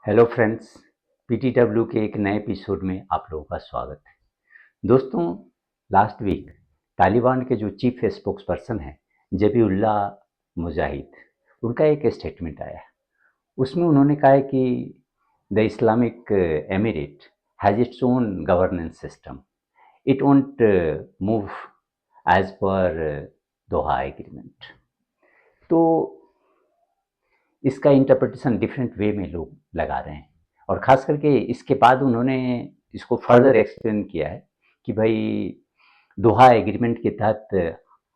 Hello friends, PTW के एक नए एपिसोड में आप लोगों का स्वागत है। दोस्तों, लास्ट वीक तालिबान के जो चीफ स्पोक्स पर्सन हैं जबीउल्ला मुजाहिद, उनका एक स्टेटमेंट आया है। उसमें उन्होंने कहा है कि the Islamic emirate has its own governance system, it won't move as per Doha agreement. तो इसका इंटरप्रिटेशन डिफरेंट वे में लोग लगा रहे हैं, और ख़ास करके इसके बाद उन्होंने इसको फर्दर एक्सप्लेन किया है कि भाई दोहा एग्रीमेंट के तहत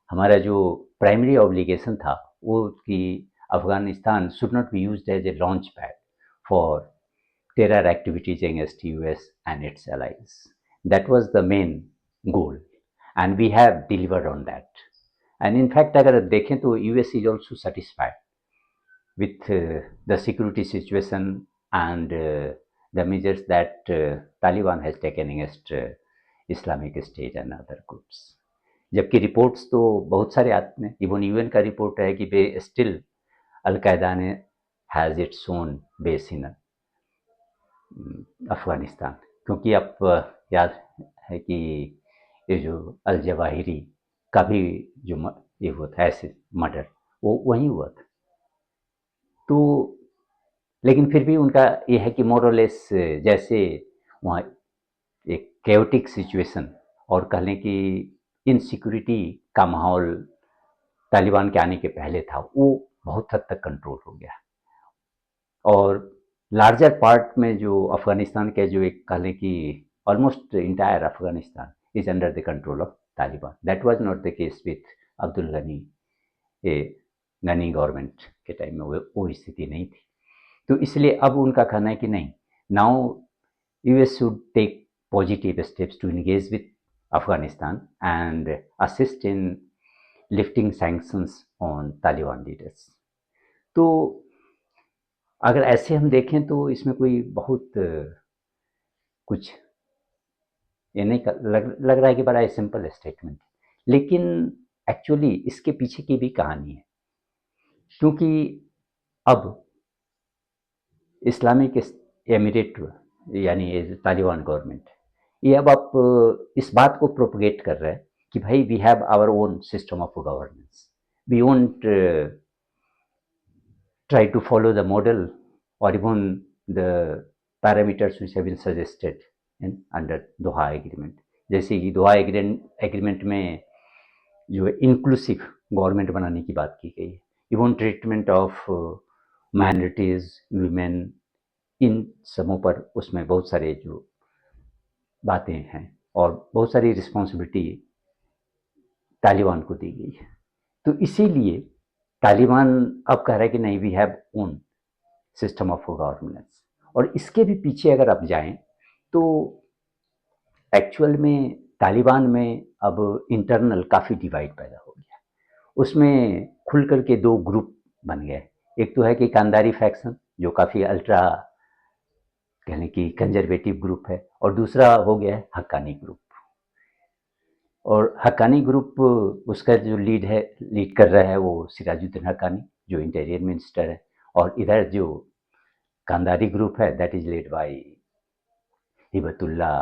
हमारा जो प्राइमरी ऑब्लिगेशन था वो कि Afghanistan should not be used as a launch pad for terror activities against US and its allies. That was the main goal and we have delivered on that. And in fact अगर देखें तो US is also satisfied with the security situation and the measures that Taliban has taken against Islamic State and other groups। जबकि reports तो बहुत सारे आते हैं, even UN का रिपोर्ट है कि बे स्टिल अलकायदा ने has its own base in Afghanistan. क्योंकि अब याद है कि ये जो अल जवाहिरी का भी जो ये हुआ था ऐसे मर्डर, वो वहीं हुआ था। तो लेकिन फिर भी उनका ये है कि मोर और लेस जैसे वहाँ एक कैओटिक सिचुएशन और कह लें कि इनसिक्योरिटी का माहौल तालिबान के आने के पहले था, वो बहुत हद तक कंट्रोल हो गया। और लार्जर पार्ट में जो अफगानिस्तान के जो एक कह लें कि almost entire Afghanistan is under the control of Taliban. That was not the case with Abdul Ghani. ये गनी गवर्नमेंट के टाइम में वो स्थिति नहीं थी। तो इसलिए अब उनका कहना है कि नहीं, now US should take positive steps to engage with Afghanistan and assist in lifting sanctions on Taliban leaders. तो अगर ऐसे हम देखें तो इसमें कोई बहुत कुछ ये नहीं लग रहा है कि बड़ा सिंपल स्टेटमेंट, लेकिन एक्चुअली इसके पीछे की भी कहानी है। क्योंकि अब इस्लामिक एमिरेट यानी ये तालिबान गवर्नमेंट, ये अब आप इस बात को प्रोपगेट कर रहे हैं कि भाई we have our own system of governance, we won't try to follow the model or even the parameters which have been suggested in under Doha agreement. जैसे कि दोहा एग्रीमेंट में जो इंक्लूसिव गवर्नमेंट बनाने की बात की गई है, even treatment of minorities, women, इन सबों पर उसमें बहुत सारे जो बातें हैं और बहुत सारी रिस्पॉन्सिबिलिटी तालिबान को दी गई है। तो इसीलिए तालिबान अब कह रहा है कि नहीं, we have own system of governance. और इसके भी पीछे अगर आप जाएं तो एक्चुअल में तालिबान में अब इंटरनल काफ़ी डिवाइड पैदा हो गया। उसमें खुल करके दो ग्रुप बन गए। एक तो है कि कांदारी फैक्शन जो काफ़ी अल्ट्रा कहने की कंजर्वेटिव ग्रुप है, और दूसरा हो गया है हक्कानी ग्रुप। और हक्कानी ग्रुप उसका जो लीड कर रहा है वो सिराजुद्दीन हक्कानी जो इंटीरियर मिनिस्टर है, और इधर जो कांदारी ग्रुप है that is led by Hibatullah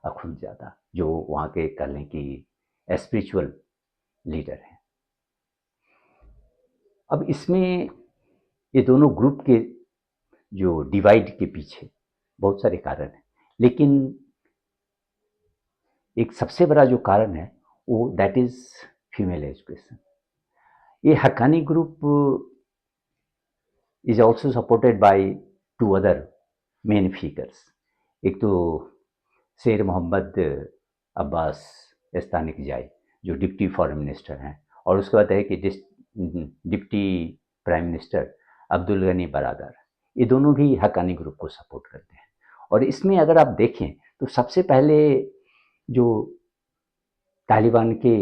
Akhundzada जो वहाँ के कह लें कि स्पिरिचुअल लीडर हैं। अब इसमें ये दोनों ग्रुप के जो डिवाइड के पीछे बहुत सारे कारण हैं, लेकिन एक सबसे बड़ा जो कारण है वो दैट इज फीमेल एजुकेशन। ये Haqqani group is also supported by two other main figures. एक तो शेर मोहम्मद अब्बास इस्तानिक जाई जो डिप्टी फॉरेन मिनिस्टर हैं, और उसके बाद है कि deputy prime minister Abdul Ghani Baradar. ये दोनों भी हक्कानी ग्रुप को सपोर्ट करते हैं। और इसमें अगर आप देखें तो सबसे पहले जो तालिबान के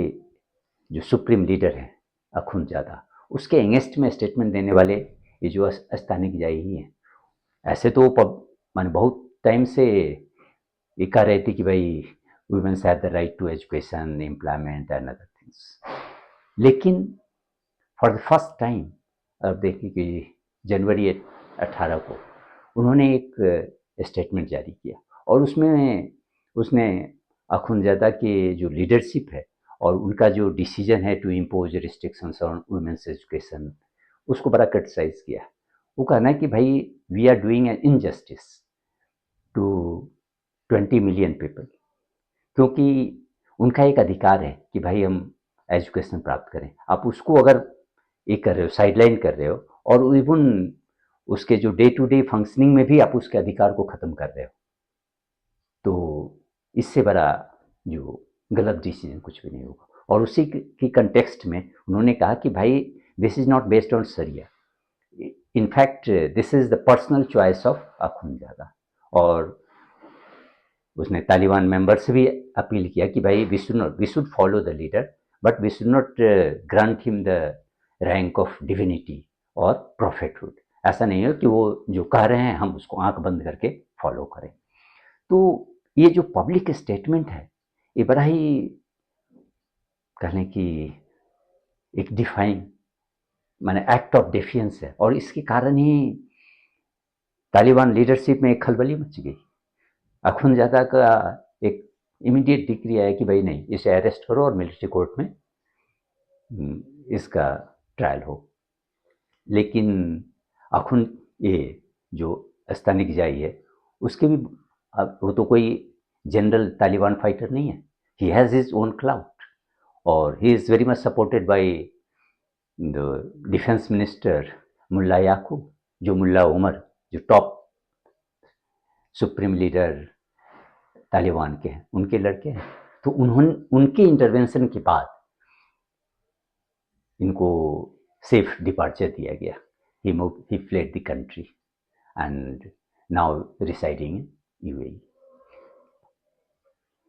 जो सुप्रीम लीडर हैं अखुंदजादा, उसके अगेंस्ट में स्टेटमेंट देने वाले ये जो अस्तानिक जाई ही हैं। ऐसे तो मैंने बहुत टाइम से ये कह रहे थे कि भाई womens have the right to education, employment and other things, लेकिन फॉर द फर्स्ट टाइम अब देखिए कि जनवरी 18 को उन्होंने एक स्टेटमेंट जारी किया और उसमें उसने अखुंदजादा के जो लीडरशिप है और उनका जो डिसीजन है to impose restrictions on womens education, उसको बड़ा क्रिटिसाइज किया। वो कहना है कि भाई we are doing an injustice to 20 million people, क्योंकि उनका एक अधिकार है कि भाई हम एजुकेशन प्राप्त करें। आप उसको अगर ये कर रहे हो, साइडलाइन कर रहे हो, और इवन उसके जो डे टू डे फंक्शनिंग में भी आप उसके अधिकार को ख़त्म कर रहे हो, तो इससे बड़ा जो गलत डिसीजन कुछ भी नहीं होगा। और उसी की कंटेक्स्ट में उन्होंने कहा कि भाई this is not based on sharia, in fact this is the personal choice of Akhundzada. और उसने तालिबान मेंबर से भी अपील किया कि भाई we should follow the leader, but we should not grant him the rank of divinity और प्रॉफिटहुड। ऐसा नहीं हो कि वो जो कह रहे हैं हम उसको आंख बंद करके फॉलो करें। तो ये जो पब्लिक स्टेटमेंट है, ये बड़ा ही कहने की एक डिफाइन माने एक्ट ऑफ डिफियंस है, और इसके कारण ही तालिबान लीडरशिप में एक खलबली मच गई। अखुंदजादा का एक इमीडिएट डिक्री आया कि भाई नहीं, इसे अरेस्ट करो और मिलिट्री कोर्ट में इसका ट्रायल हो। लेकिन अखुंद ये जो अस्तानिक जाई है, उसके भी अब वो तो कोई जनरल तालिबान फाइटर नहीं है, he has his own clout, और he is very much supported by the defence minister Mullah Yaqoob, जो मुल्ला उमर जो टॉप सुप्रीम लीडर तालिबान के हैं, उनके लड़के हैं। तो उन्होंने उनके इंटरवेंशन के बाद इनको सेफ डिपार्चर दिया गया। He fled the country and now residing in UAE.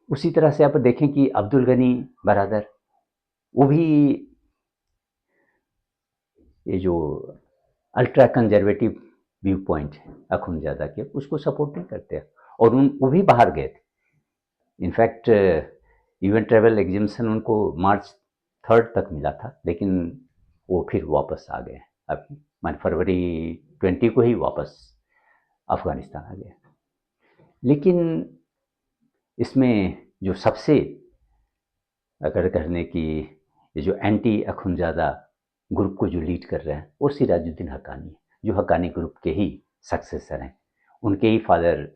उसी तरह से आप देखें कि अब्दुल गनी बरादर, वो भी ये जो अल्ट्रा कंजर्वेटिव व्यू पॉइंट है अखुंदजादा के, उसको सपोर्ट नहीं करते, और वो भी बाहर गए थे। इनफैक्ट इवेंट ट्रेवल एग्जामिशन उनको मार्च 3 तक मिला था, लेकिन वो फिर वापस आ गए। अब मान फरवरी 20 को ही वापस अफगानिस्तान आ गए। लेकिन इसमें जो सबसे अगर कहने की ये जो एंटी अखुंदजादा ग्रुप को जो लीड कर रहे हैं, वो सिराजुद्दीन हक्कानी, जो हक्कानी ग्रुप के ही सक्सेसर हैं। उनके ही फादर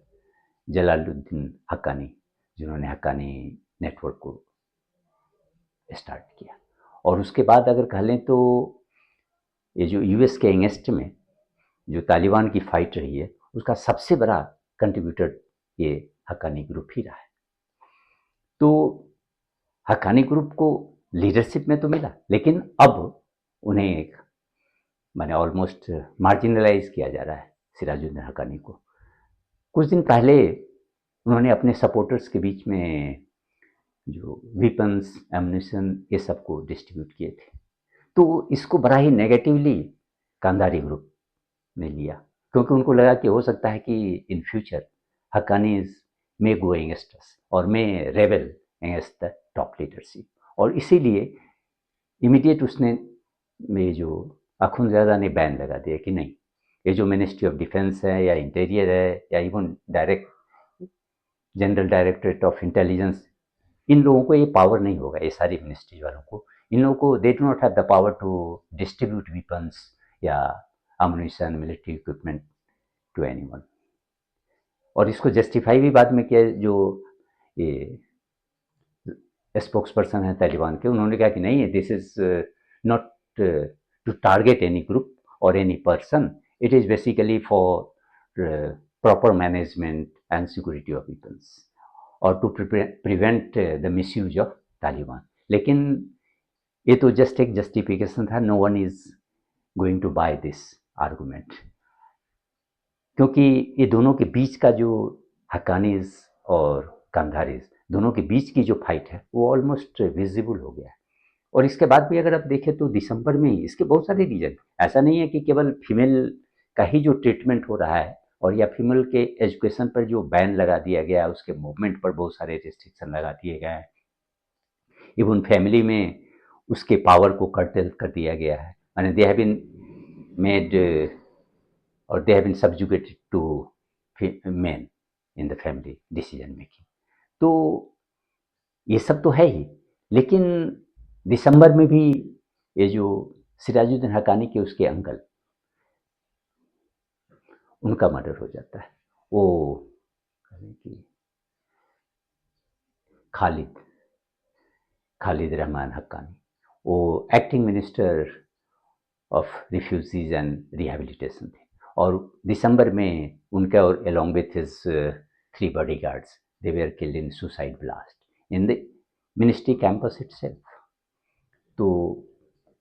जलालुद्दीन हक्कानी, जिन्होंने हक्कानी नेटवर्क को स्टार्ट किया। और उसके बाद अगर कह लें तो ये जो यूएस के अगेंस्ट में जो तालिबान की फाइट रही है, उसका सबसे बड़ा कंट्रीब्यूटर ये हक्कानी ग्रुप ही रहा है। तो हक्कानी ग्रुप को लीडरशिप में तो मिला, लेकिन अब उन्हें एक माने ऑलमोस्ट मार्जिनलाइज किया जा रहा है सिराजुद्दीन हक्कानी को। कुछ दिन पहले उन्होंने अपने सपोर्टर्स के बीच में जो वेपन्स, एमुनिशन, ये सबको डिस्ट्रीब्यूट किए थे। तो इसको बड़ा ही नेगेटिवली कांधारी ग्रुप ने लिया, क्योंकि उनको लगा कि हो सकता है कि in future हक्कानीज may go against us और may rebel against the top leadership. और इसीलिए इमीडिएट उसने में जो अखुंदजादा ने बैन लगा दिया कि नहीं, ये जो मिनिस्ट्री ऑफ डिफेंस है या इंटीरियर है या even direct general directorate of intelligence, इन लोगों को ये पावर नहीं होगा, ये सारी मिनिस्ट्री वालों को, इन लोगों को they do not have the power to distribute weapons या ammunition, military equipment to anyone. और इसको जस्टिफाई भी बाद में किया, जो ये स्पोक्स पर्सन है तालिबान के, उन्होंने कहा कि नहीं, this is not to target any group और any person, it is basically for proper management and security of weapons और to prevent the misuse of Taliban. लेकिन ये तो जस्ट एक जस्टिफिकेशन था, no one is going to buy this argument, क्योंकि ये दोनों के बीच का जो हक्कानीज और कांधारीज, दोनों के बीच की जो फाइट है वो ऑलमोस्ट विजिबल हो गया है। और इसके बाद भी अगर आप देखें तो दिसंबर में ही इसके बहुत सारे रीजन, ऐसा नहीं है कि केवल फीमेल का ही जो ट्रीटमेंट हो रहा है और या फीमेल के एजुकेशन पर जो बैन लगा दिया गया है, उसके मूवमेंट पर बहुत सारे रिस्ट्रिक्शन लगा दिए गए हैं, इवन फैमिली में उसके पावर को कर्टेल कर दिया गया है। मैंने दे हैव बीन मेड और they have been subjugated to men in the family decision making. तो ये सब तो है ही, लेकिन दिसंबर में भी ये जो सिराजुद्दीन हक्कानी के उसके अंकल, उनका मर्डर हो जाता है। वो खालिद खालिद रहमान हक्कानी, वो acting minister of refugees and rehabilitation थे, और दिसंबर में उनका और along with his 3 bodyguards they were killed in suicide blast in the ministry campus itself। तो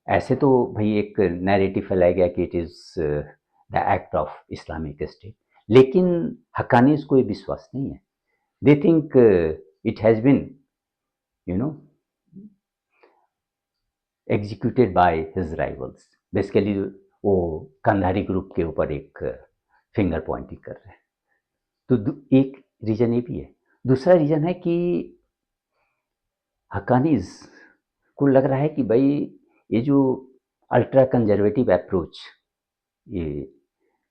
ऐसे तो भाई एक नैरेटिव फैलाया गया कि it is the act of Islamic State, लेकिन हक्कानीज़ को ये विश्वास नहीं है। They think it has been you know executed by his rivals. Basically वो कंधारी ग्रुप के ऊपर एक फिंगर पॉइंटिंग कर रहे हैं। तो एक रीजन ये भी है। दूसरा रीजन है कि हक्कानीज़ को लग रहा है कि भाई ये जो अल्ट्रा कंजर्वेटिव अप्रोच ये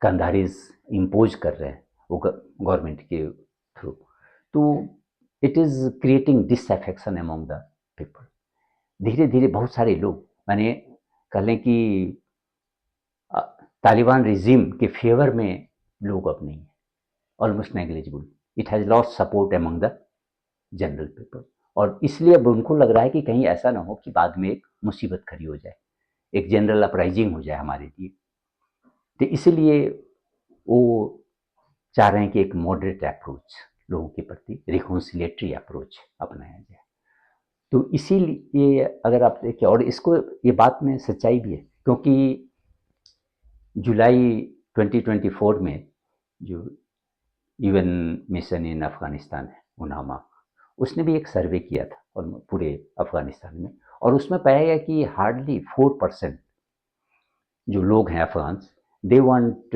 कंधारीज इम्पोज कर रहे हैं वो गवर्नमेंट के थ्रू, तो it is creating disaffection among the people. धीरे धीरे बहुत सारे लोग, माने कह लें कि तालिबान रिजीम के फेवर में लोग अब नहीं है, almost negligible. It has lost support among the general people, और इसलिए अब उनको लग रहा है कि कहीं ऐसा ना हो कि बाद में एक मुसीबत खड़ी हो जाए, एक जनरल अपराइजिंग हो जाए हमारे लिए। तो इसीलिए वो चाह रहे हैं कि एक मॉडरेट अप्रोच लोगों के प्रति, रिकॉन्सिलेटरी अप्रोच अपनाया जाए। तो इसीलिए अगर आप देखें, और इसको ये बात में सच्चाई भी है, क्योंकि जुलाई 2024 में जो यूएन मिशन इन अफगानिस्तान है उनामा, उसने भी एक सर्वे किया था और पूरे अफगानिस्तान में, और उसमें पाया गया कि हार्डली 4% जो लोग हैं Afghans, they want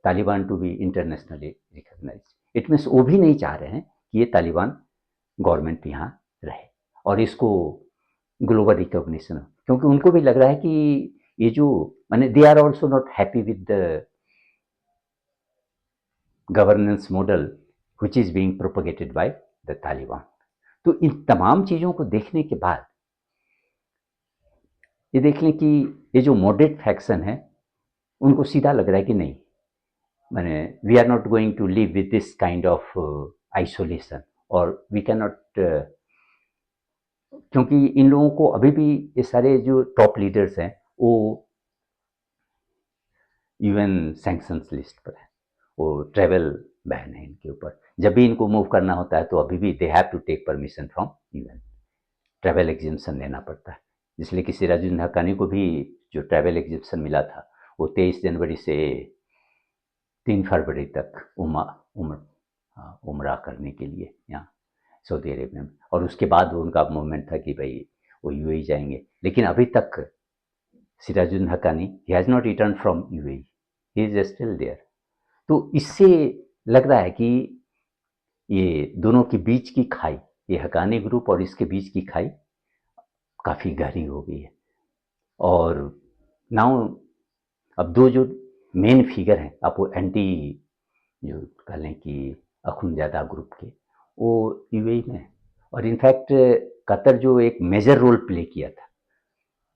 Taliban to be internationally recognize. It means वो भी नहीं चाह रहे हैं कि ये तालिबान गवर्नमेंट यहाँ रहे और इसको ग्लोबल रिकॉग्निशन हो, क्योंकि उनको भी लग रहा है कि ये जो माने they are also not happy with the governance model which is being propagated by the Taliban. तो इन तमाम चीज़ों को देखने के बाद ये देख लें कि ये जो मॉडरेट फैक्शन है उनको सीधा लग रहा है कि नहीं, मैंने we are not going to live with this kind of isolation, और वी कैन नॉट, क्योंकि इन लोगों को अभी भी ये सारे जो टॉप लीडर्स हैं वो यूएन सैंक्शंस लिस्ट पर है, वो ट्रैवल बैन है इनके ऊपर। जब भी इनको मूव करना होता है तो अभी भी they have to take permission from UN, travel exhibition लेना पड़ता है। इसलिए कि सिराजुद्दीन हक्कानी को भी जो ट्रैवल एग्जिबिशन मिला था वो 23 जनवरी से 3 फरवरी तक उम्रा करने के लिए यहाँ सऊदी अरेबिया में, और उसके बाद उनका मूवमेंट था कि भाई वो यूएई जाएंगे। लेकिन अभी तक Sirajuddin Haqqani he has not return from UAE, he is still there. तो इससे लग रहा है कि ये दोनों के बीच की खाई, ये हक्कानी ग्रुप और इसके बीच की खाई काफ़ी गहरी हो गई है। और नाउ अब दो जो मेन फिगर हैं, आप वो एंटी जो कह लें कि अखुनज़ादा ग्रुप के, वो यूएई में है। और इनफैक्ट कतर जो एक मेजर रोल प्ले किया था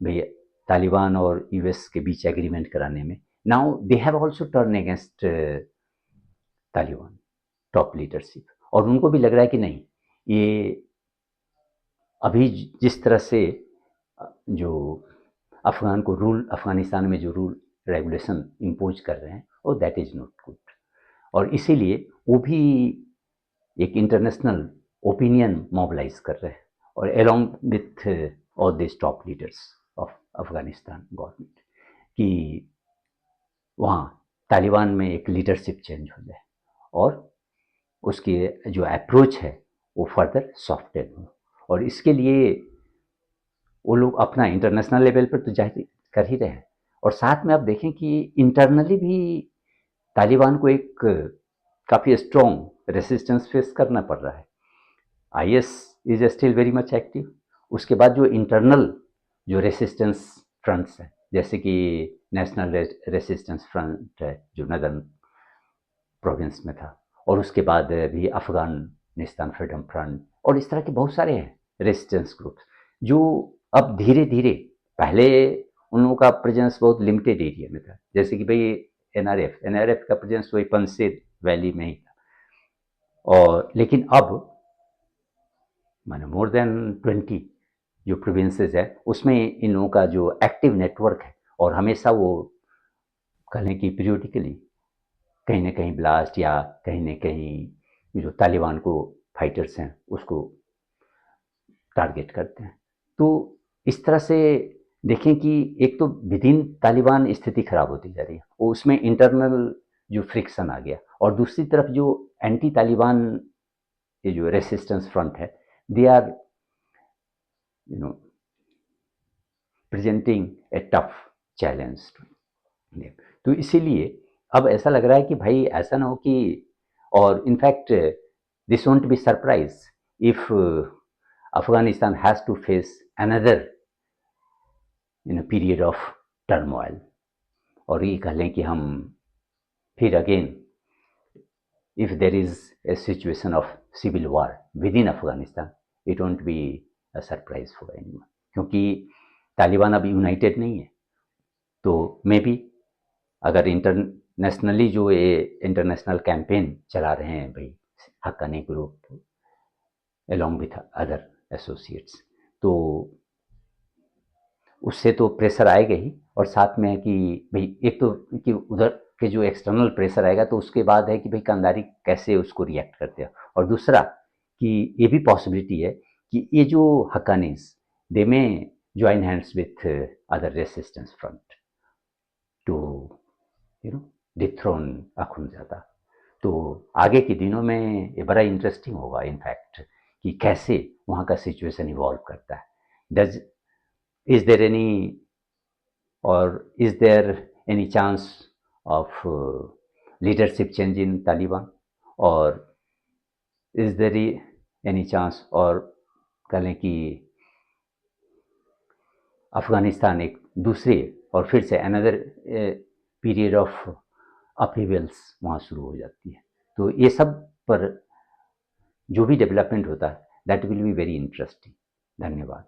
भैया तालिबान और यूएस के बीच एग्रीमेंट कराने में, now they have also turn against Taliban top leadership, और उनको भी लग रहा है कि नहीं, ये अभी जिस तरह से जो अफगान को रूल, अफगानिस्तान में जो रूल रेगुलेशन इम्पोज कर रहे हैं और दैट इज़ नॉट गुड, और इसीलिए वो भी एक इंटरनेशनल ओपिनियन मोबिलाइज कर रहे हैं, और along with all this top leaders of Afghanistan government कि वहाँ तालिबान में एक लीडरशिप चेंज हो जाए और उसकी जो अप्रोच है वो फर्दर सॉफ्टन हो। और इसके लिए वो लोग अपना इंटरनेशनल लेवल पर तो जाहिर कर ही रहे हैं, और साथ में आप देखें कि इंटरनली भी तालिबान को एक काफ़ी स्ट्रॉन्ग रेसिस्टेंस फेस करना पड़ रहा है। IS is still very much active. उसके बाद जो इंटरनल जो रेसिस्टेंस फ्रंट्स हैं, जैसे कि नेशनल रेसिस्टेंस फ्रंट है जो नदर्न प्रोविंस में था, और उसके बाद भी अफगानिस्तान फ्रीडम फ्रंट, और इस तरह के बहुत सारे हैं रेसिस्टेंस ग्रुप्स जो अब धीरे धीरे, पहले उन लोगों का प्रेजेंस बहुत लिमिटेड एरिया में था, जैसे कि भाई एनआरएफ का प्रेजेंस वही पंसेर वैली में ही था, और लेकिन अब माने मोर देन 20 जो प्रोविंसेस है उसमें इन लोगों का जो एक्टिव नेटवर्क है, और हमेशा वो कहें कि पीरियोडिकली कहीं ना कहीं ब्लास्ट या कहीं ना कहीं जो तालिबान को फाइटर्स हैं उसको टारगेट करते हैं। तो इस तरह से देखें कि एक तो विद इन तालिबान स्थिति खराब होती जा रही है, वो उसमें इंटरनल जो फ्रिक्शन आ गया, और दूसरी तरफ जो एंटी तालिबान ये जो रेसिस्टेंस फ्रंट है, they are you know presenting a tough challenge to them. तो इसीलिए अब ऐसा लग रहा है कि भाई ऐसा ना हो कि, और in fact this won't be surprise if Afghanistan has to face another period of turmoil, और ये कह लें कि हम फिर again if there is a situation of civil war within Afghanistan, it won't be a surprise for anyone, क्योंकि तालिबान अब United नहीं है। तो मे बी अगर इंटरनेशनली जो ये इंटरनेशनल कैंपेन चला रहे हैं भाई Haqqani group along with other associates, तो उससे तो प्रेशर आएगा ही, और साथ में है कि भाई एक तो कि उधर के जो एक्सटर्नल प्रेशर आएगा, तो उसके बाद है कि भाई कंधारी कैसे उसको रिएक्ट करते हैं, और दूसरा कि ये भी पॉसिबिलिटी है कि ये जो Haqqanis they may join hands with other resistance front to dethrone Akhundzada. तो आगे के दिनों में ये बड़ा इंटरेस्टिंग होगा इनफैक्ट कि कैसे वहाँ का सिचुएशन इवॉल्व करता है। Does is there any or is there any chance of leadership change in Taliban, or is there any chance, और कह लें कि अफगानिस्तान एक दूसरे और फिर से अनदर पीरियड ऑफ अपहीवल्स वहाँ शुरू हो जाती है। तो ये सब पर जो भी डेवलपमेंट होता है that will be very interesting. धन्यवाद।